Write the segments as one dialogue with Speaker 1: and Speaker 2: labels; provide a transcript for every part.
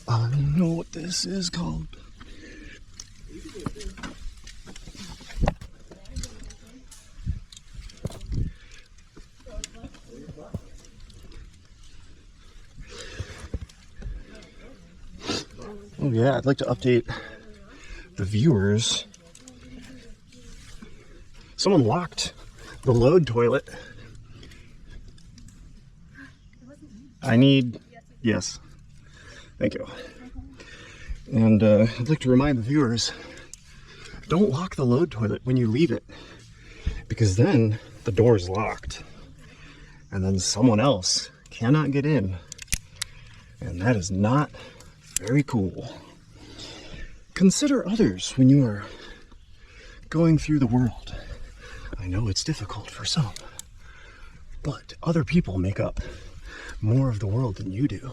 Speaker 1: I don't know what this is called. Oh yeah, I'd like to update the viewers. Someone locked the load toilet. I need, yes, thank you. And I'd like to remind the viewers, don't lock the load toilet when you leave it, because then the door is locked and then someone else cannot get in, and that is not very cool. Consider others when you are going through the world. I know it's difficult for some, but other people make up more of the world than you do.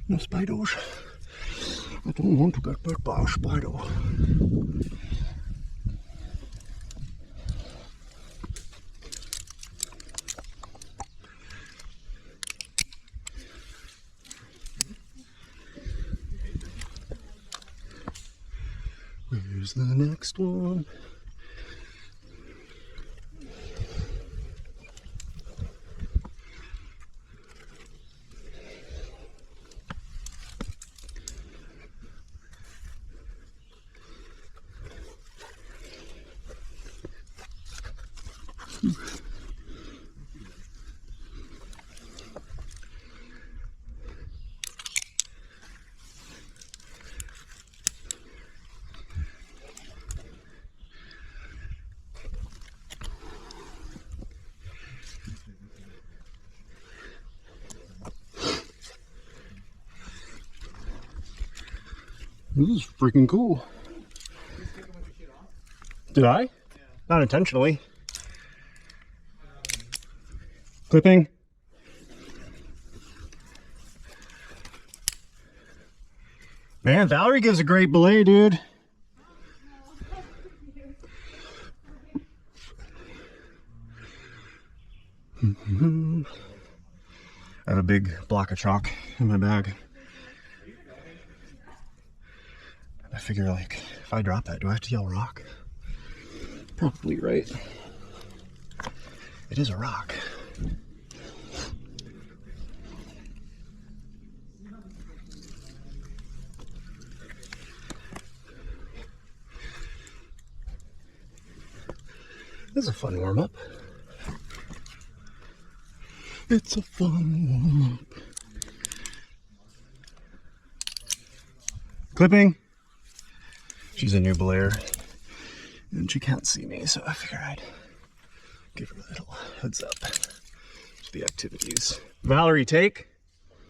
Speaker 1: No spiders. I don't want to get bit by a spider. Where's the next one? This is freaking cool. Did I? Yeah. Not intentionally. Clipping. Man, Valerie gives a great belay, dude. I have a big block of chalk in my bag. I figure, like, if I drop that, do I have to yell rock? Probably right. It is a rock. This is a fun warm-up. It's a fun warm-up. Clipping. She's a new belayer, and she can't see me, so I figured I'd give her a little heads up to the activities. Valerie, take.